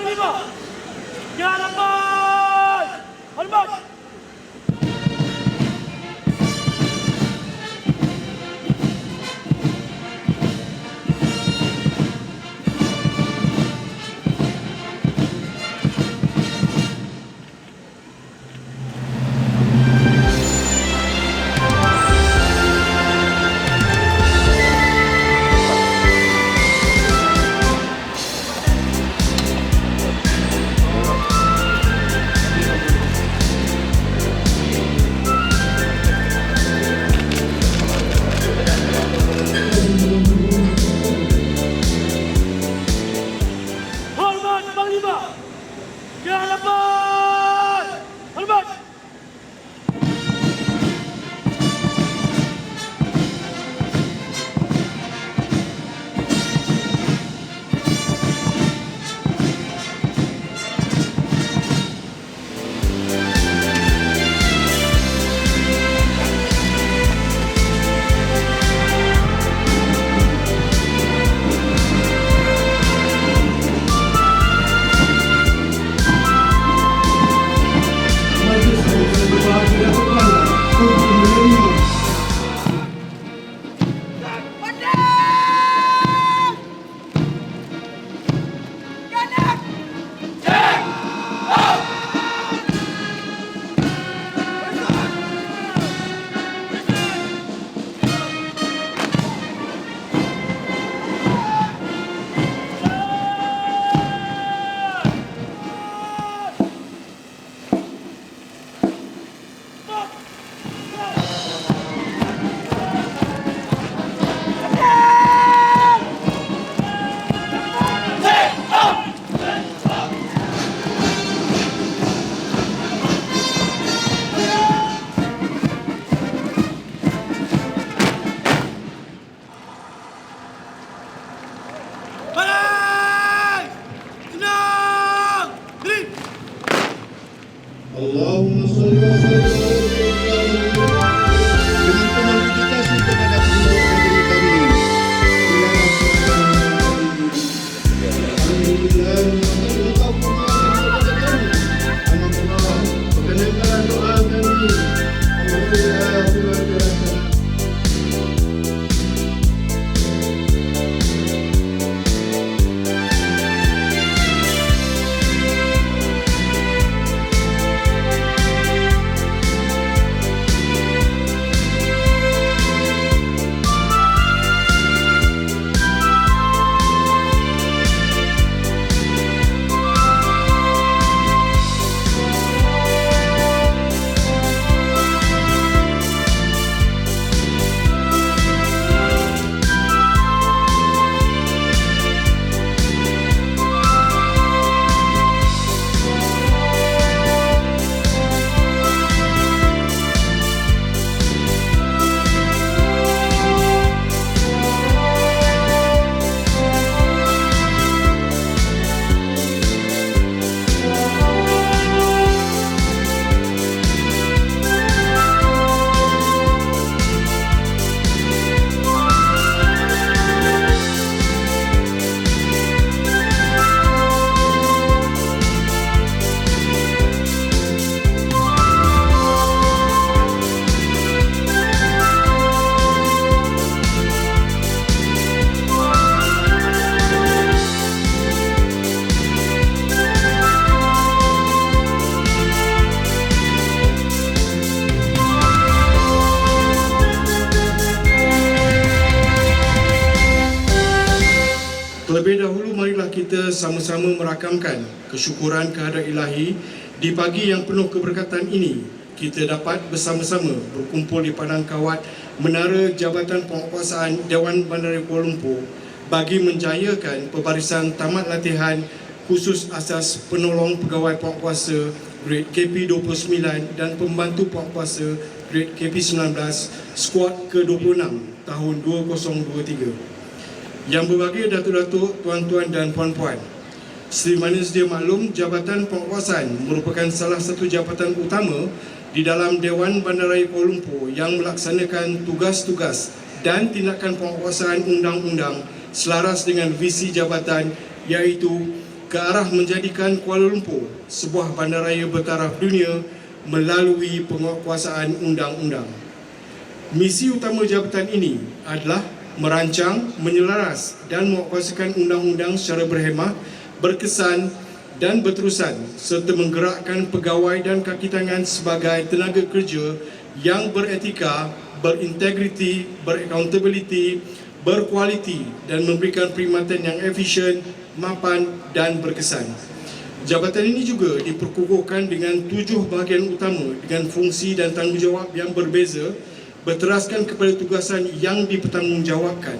Panglima, ke hadapan! Hormat! Hormat Panglima, ke hadapan! Hormat! Allahumma sholli wa sallim dengan penuh dedikasi kepada penduduk negeri kami. Alhamdulillah, engkau kepada kami. Alhamdulillah, perkenankan doa kami. Alhamdulillah. Terlebih dahulu, marilah kita sama-sama merakamkan kesyukuran kehadrat Ilahi di pagi yang penuh keberkatan ini. Kita dapat bersama-sama berkumpul di padang kawat Menara Jabatan Penguatkuasaan Dewan Bandaraya Kuala Lumpur bagi menjayakan pembarisan tamat latihan khusus asas penolong pegawai penguatkuasa grade KP29 dan pembantu penguatkuasa grade KP19 skuad ke-26 tahun 2023. Yang berbahagia datuk-datuk, tuan-tuan dan puan-puan, seperti mana sedia maklum, Jabatan Penguatkuasaan merupakan salah satu jabatan utama di dalam Dewan Bandaraya Kuala Lumpur yang melaksanakan tugas-tugas dan tindakan penguatkuasaan undang-undang selaras dengan visi jabatan, iaitu ke arah menjadikan Kuala Lumpur sebuah bandaraya bertaraf dunia melalui penguatkuasaan undang-undang. Misi utama jabatan ini adalah merancang, menyelaras dan menguatkuasakan undang-undang secara berhemah, berkesan dan berterusan serta menggerakkan pegawai dan kaki tangan sebagai tenaga kerja yang beretika, berintegriti, beraccountability, berkualiti dan memberikan perkhidmatan yang efisien, mapan dan berkesan. Jabatan ini juga diperkukuhkan dengan 7 bahagian utama dengan fungsi dan tanggungjawab yang berbeza berteraskan kepada tugasan yang dipertanggungjawabkan.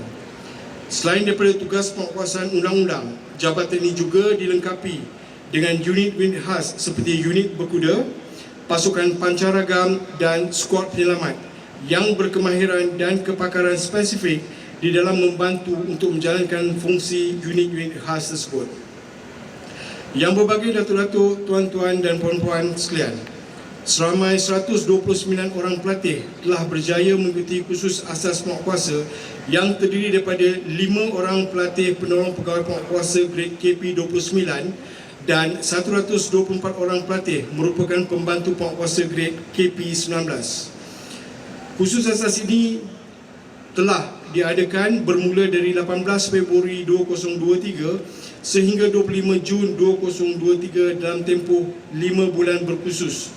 Selain daripada tugas penguatkuasaan undang-undang, jabatan ini juga dilengkapi dengan unit-unit khas seperti unit berkuda, pasukan pancaragam dan skuad penyelamat yang berkemahiran dan kepakaran spesifik di dalam membantu untuk menjalankan fungsi unit-unit khas tersebut. Yang berbahagia datuk-datuk, tuan-tuan dan puan-puan sekalian, seramai 129 orang pelatih telah berjaya mengikuti kursus asas penguatkuasa yang terdiri daripada 5 orang pelatih penolong pegawai penguatkuasa grade KP29 dan 124 orang pelatih merupakan pembantu penguatkuasa grade KP19. Kursus asas ini telah diadakan bermula dari 18 Februari 2023 sehingga 25 Jun 2023 dalam tempoh 5 bulan berkursus.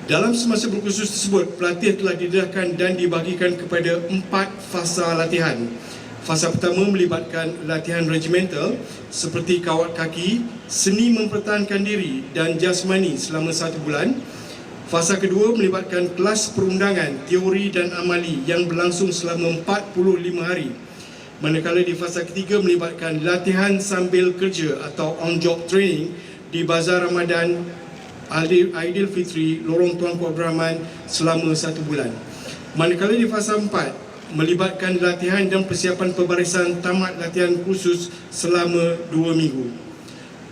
Dalam semasa berkursus tersebut, pelatih telah didedahkan dan dibahagikan kepada 4 fasa latihan. Fasa pertama melibatkan latihan regimental seperti kawat kaki, seni mempertahankan diri dan jasmani selama 1 bulan. Fasa kedua melibatkan kelas perundangan, teori dan amali yang berlangsung selama 45 hari. Manakala di fasa ketiga melibatkan latihan sambil kerja atau on-job training di Bazar Ramadan Aidilfitri, Lorong Tuanku Abdul Rahman selama 1 bulan. Manakala di fasa 4 melibatkan latihan dan persiapan pembarisan tamat latihan kursus selama 2 minggu.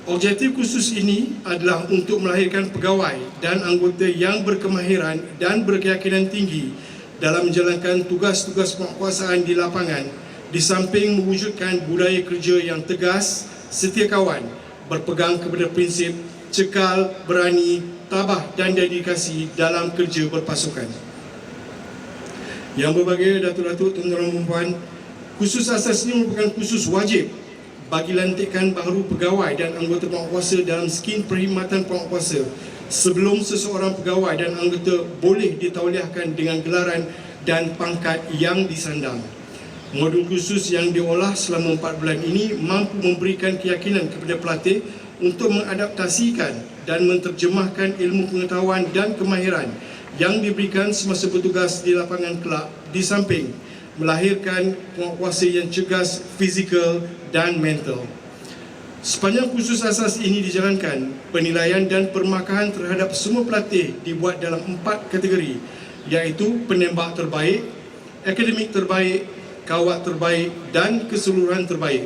Objektif kursus ini adalah untuk melahirkan pegawai dan anggota yang berkemahiran dan berkeyakinan tinggi dalam menjalankan tugas-tugas penguatkuasaan di lapangan, di samping mewujudkan budaya kerja yang tegas, setia kawan, berpegang kepada prinsip cekal, berani, tabah dan dedikasi dalam kerja berpasukan. Yang berbahagia datuk-datuk, tuan-tuan dan puan, kursus asas ini merupakan kursus wajib bagi lantikan baharu pegawai dan anggota penguatkuasa dalam skim perkhidmatan penguatkuasa sebelum seseorang pegawai dan anggota boleh ditauliahkan dengan gelaran dan pangkat yang disandang. Modul khusus yang diolah selama 4 bulan ini mampu memberikan keyakinan kepada pelatih untuk mengadaptasikan dan menterjemahkan ilmu pengetahuan dan kemahiran yang diberikan semasa bertugas di lapangan kelab, di samping melahirkan penguatkuasa yang cergas fizikal dan mental. Sepanjang kursus asas ini dijalankan, penilaian dan permakahan terhadap semua pelatih dibuat dalam 4 kategori, iaitu penembak terbaik, akademik terbaik, kawat terbaik dan keseluruhan terbaik.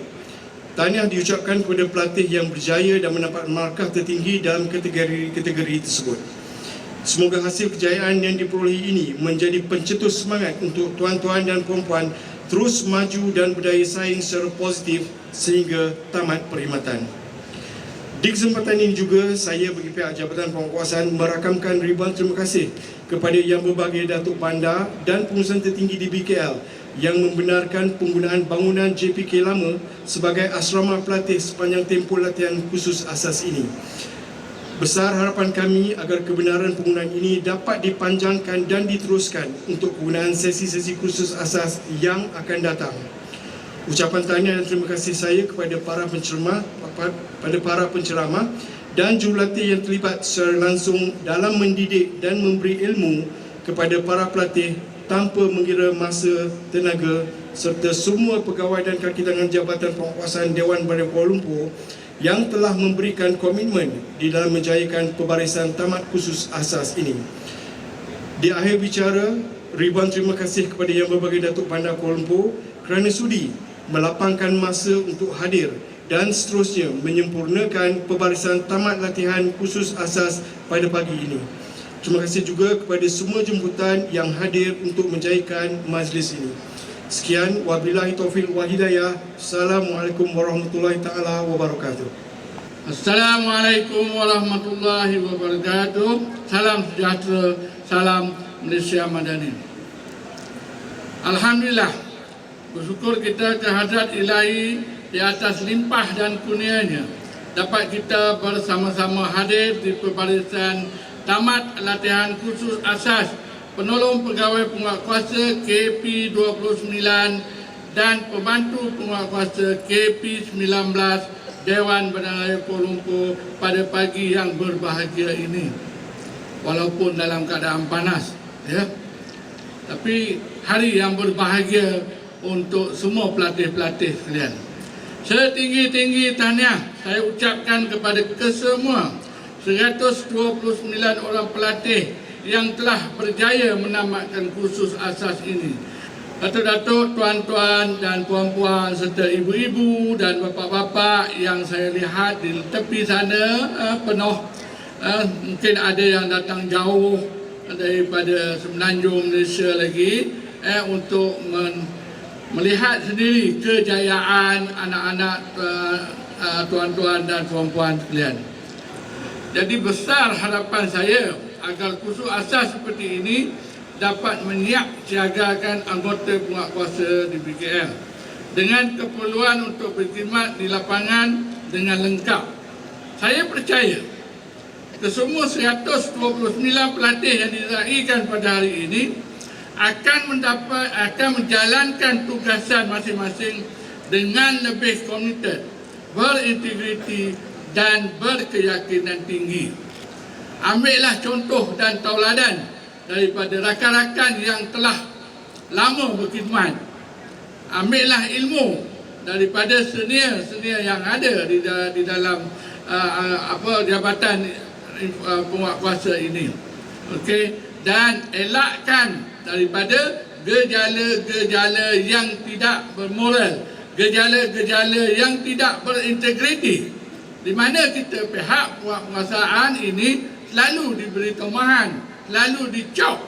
Tahniah diucapkan kepada pelatih yang berjaya dan mendapat markah tertinggi dalam kategori tersebut. Semoga hasil kejayaan yang diperolehi ini menjadi pencetus semangat untuk tuan-tuan dan puan-puan terus maju dan berdaya saing secara positif sehingga tamat perkhidmatan. Di kesempatan ini juga saya bagi pihak Jabatan Penguatkuasaan merakamkan ribuan terima kasih kepada Yang Berbahagia Datuk Bandar dan pengurusan tertinggi di BKL yang membenarkan penggunaan bangunan JPK lama sebagai asrama pelatih sepanjang tempoh latihan khusus asas ini. Besar harapan kami agar kebenaran penggunaan ini dapat dipanjangkan dan diteruskan untuk penggunaan sesi-sesi kursus asas yang akan datang. Ucapan tahniah dan terima kasih saya kepada para penceramah dan jurulatih yang terlibat secara langsung dalam mendidik dan memberi ilmu kepada para pelatih tanpa mengira masa, tenaga serta semua pegawai dan kaki tangan Jabatan Penguatkuasaan Dewan Bandar Kuala Lumpur yang telah memberikan komitmen di dalam menjayakan pembarisan tamat khusus asas ini. Di akhir bicara, ribuan terima kasih kepada Yang Berbahagia Datuk Bandar Kuala Lumpur kerana sudi melapangkan masa untuk hadir dan seterusnya menyempurnakan pembarisan tamat latihan khusus asas pada pagi ini. Terima kasih juga kepada semua jemputan yang hadir untuk menjayakan majlis ini. Sekian, wabillahi taufiq wal hidayah. Assalamualaikum warahmatullahi taala wabarakatuh. Assalamualaikum warahmatullahi wabarakatuh. Salam sejahtera, salam Malaysia Madani. Alhamdulillah, bersyukur kita kehadrat Ilahi di atas limpah dan kurnianya dapat kita bersama-sama hadir di pembarisan tamat latihan khusus asas penolong pegawai penguatkuasa KP29 dan pembantu penguatkuasa KP19 Dewan Bandaraya Kuala Lumpur pada pagi yang berbahagia ini. Walaupun dalam keadaan panas, ya. Tapi hari yang berbahagia untuk semua pelatih-pelatih sekalian. Setinggi-tinggi tahniah saya ucapkan kepada kesemua 129 orang pelatih yang telah berjaya menamatkan kursus asas ini. Datuk-datuk, tuan-tuan dan puan-puan serta ibu-ibu dan bapa-bapa yang saya lihat di tepi sana penuh. Mungkin ada yang datang jauh daripada Semenanjung Malaysia lagi untuk melihat sendiri kejayaan anak-anak tuan-tuan dan puan-puan sekalian. Jadi besar harapan saya agar kursus asas seperti ini dapat menyiapsiagakan anggota penguatkuasa di PKM dengan keperluan untuk berkhidmat di lapangan dengan lengkap. Saya percaya kesemua 129 pelatih yang diraikan pada hari ini akan menjalankan tugasan masing-masing dengan lebih komited, berintegriti dan berkeyakinan tinggi. Ambillah contoh dan tauladan daripada rakan-rakan yang telah lama berkhidmat. Ambillah ilmu daripada senior-senior yang ada di dalam jabatan penguatkuasa ini. Okey, dan elakkan daripada gejala-gejala yang tidak bermoral, gejala-gejala yang tidak berintegriti, di mana kita pihak penguasaan ini selalu diberi tomahan, selalu dicop,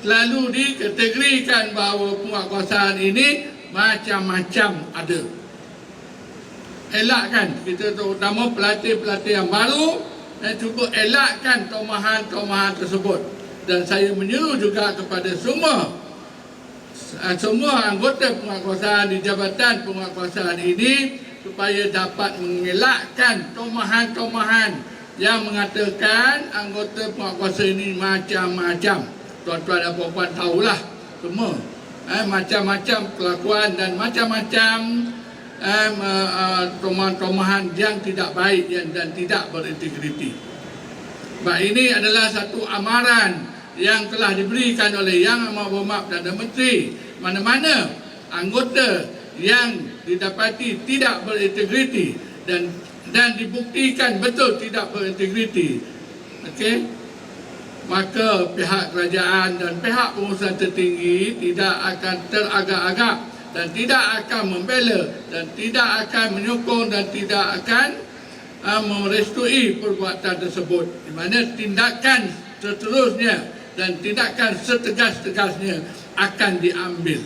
selalu dikategorikan bahawa penguatkuasaan ini macam-macam ada. Elakkan, kita terutama pelatih-pelatih yang baru, cuba elakkan tomahan-tomahan tersebut. Dan saya menyeru juga kepada semua anggota penguatkuasaan di jabatan penguatkuasaan ini supaya dapat mengelakkan tomahan-tomahan yang mengatakan anggota penguatkuasa ini macam-macam. Tuan-tuan dan puan-puan tahulah semua macam-macam kelakuan dan macam-macam tomahan-tomahan yang tidak baik dan tidak berintegriti. Sebab ini adalah satu amaran yang telah diberikan oleh Yang Amat Berhormat Perdana Menteri. Mana-mana anggota yang didapati tidak berintegriti dan dibuktikan betul tidak berintegriti, okey, maka pihak kerajaan dan pihak pengurusan tertinggi tidak akan teragak-agak dan tidak akan membela dan tidak akan menyokong dan tidak akan merestui perbuatan tersebut, di mana tindakan seterusnya dan tindakan setegas-tegasnya akan diambil.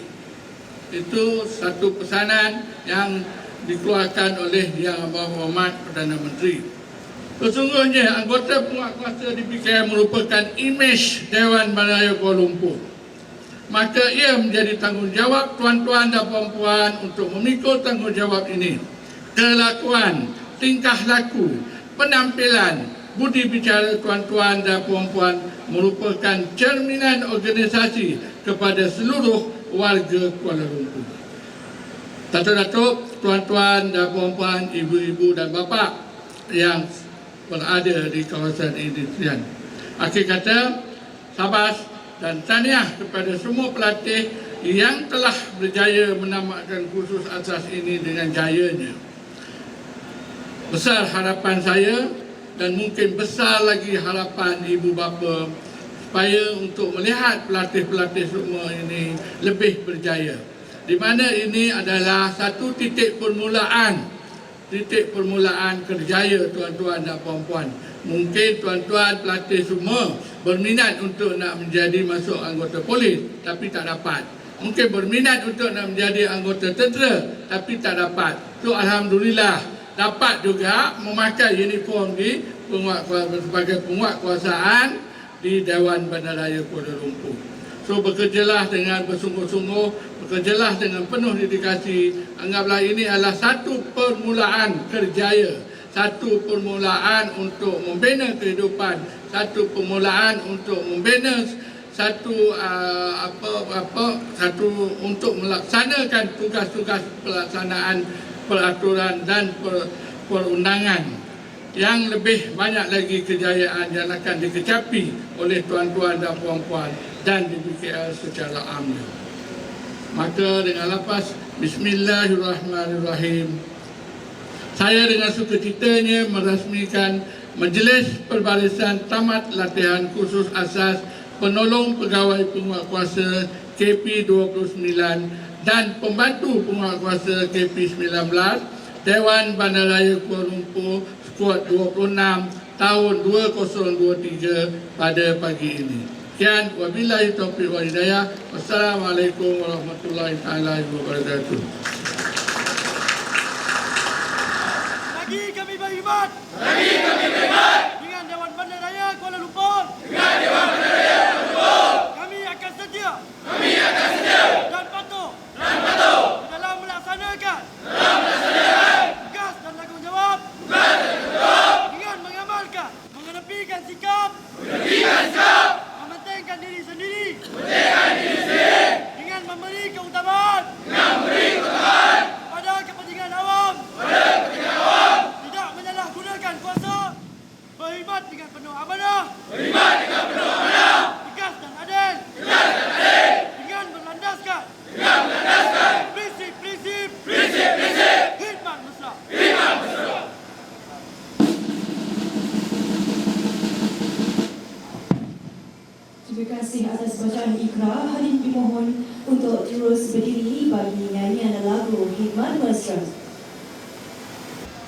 Itu satu pesanan yang dikeluarkan oleh Yang Berhormat Perdana Menteri. Sesungguhnya anggota penguatkuasa di PKM merupakan imej Dewan Bandaraya Kuala Lumpur. Maka ia menjadi tanggungjawab tuan-tuan dan puan-puan untuk memikul tanggungjawab ini. Kelakuan, tingkah laku, penampilan, budi bicara tuan-tuan dan puan-puan merupakan cerminan organisasi kepada seluruh warga Kuala Lumpur. Datuk-datuk, tuan-tuan dan puan-puan, ibu-ibu dan bapa yang berada di kawasan ini sekalian. Akhir kata, sabas dan tahniah kepada semua pelatih yang telah berjaya menamatkan kursus asas ini dengan jayanya. Besar harapan saya dan mungkin besar lagi harapan ibu bapa supaya untuk melihat pelatih-pelatih semua ini lebih berjaya. Di mana ini adalah satu titik permulaan kerjaya tuan-tuan dan puan-puan. Mungkin tuan-tuan pelatih semua berminat untuk nak menjadi masuk anggota polis tapi tak dapat. Mungkin berminat untuk nak menjadi anggota tentera tapi tak dapat. So alhamdulillah dapat juga memakai uniform di sebagai penguatkuasaan di Dewan Bandaraya Kuala Lumpur. So bekerjalah dengan bersungguh-sungguh, bekerjalah dengan penuh dedikasi. Anggaplah ini adalah satu permulaan kerjaya, satu permulaan untuk membina kehidupan, satu permulaan untuk membina satu untuk melaksanakan tugas-tugas pelaksanaan peraturan dan perundangan. Yang lebih banyak lagi kejayaan yang akan dikecapi oleh tuan-tuan dan puan-puan dan di BKL secara amnya. Maka dengan lapas Bismillahirrahmanirrahim, saya dengan sukacitanya merasmikan Majlis Perbarisan Tamat Latihan Khusus Asas Penolong Pegawai Penguatkuasa KP29 dan Pembantu Penguatkuasa KP19 Dewan Bandaraya Kuala Lumpur Skuad 26 tahun 2023 pada pagi ini. Sekian, wabillahi taufiq wal hidayah. Wassalamualaikum warahmatullahi wabarakatuh. Lagi kami berkhidmat dengan Dewan Bandaraya Kuala Lumpur. Kami akan setia dan patuh dalam melaksanakan tugas dan tanggungjawab dengan mengamalkan, mengedepankan sikap, mementingkan diri sendiri dengan memberi keutamaan pada kepentingan awam, tidak menyalahgunakan kuasa, berkhidmat dengan penuh amanah, tegas dan adil, dengan berlandaskan prinsip-prinsip khidmat mesra. Terima kasih atas bacaan ikrar. Hadirin dimohon untuk terus berdiri bagi nyanyian lagu Khidmat Mesra.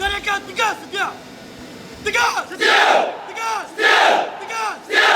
Gerakan tegas setia. Tegas setia. Tegas setia. Tegas setia.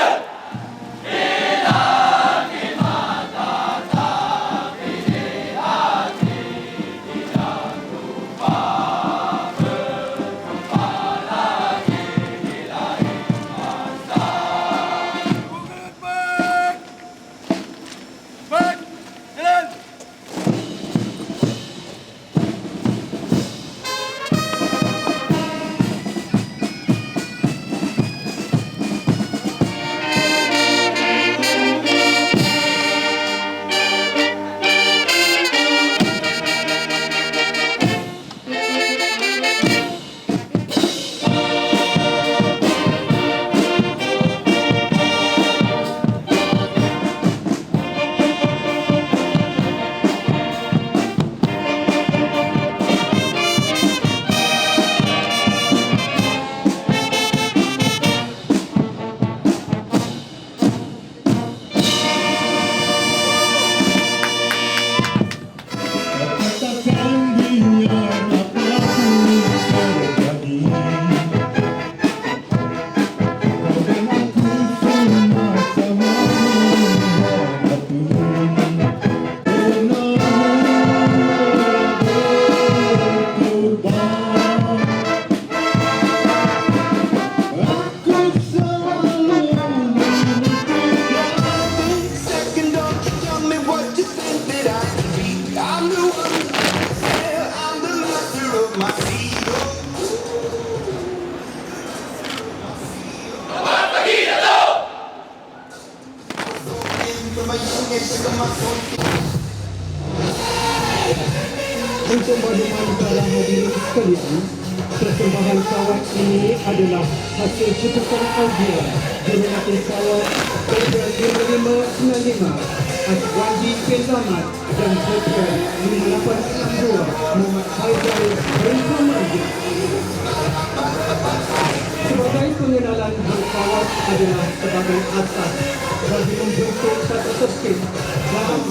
Untuk berdoa para hadirin sekalian, persembahan sawat ini adalah hasil putusan audio Jurulatih Sawat Federal 5595 Aswandi Penzamat dan Federal 5862 Muhammad Haidar bin Hamadji. Sebagai pengenalan hak sawat adalah sebagai asas bagi membentuk satu tertib dalam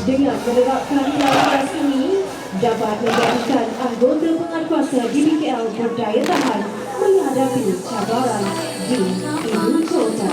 Dengan menerapkan laras ini dapat menjadikan anggota penguatkuasa di BKL berdaya tahan menghadapi cabaran di ibu kota.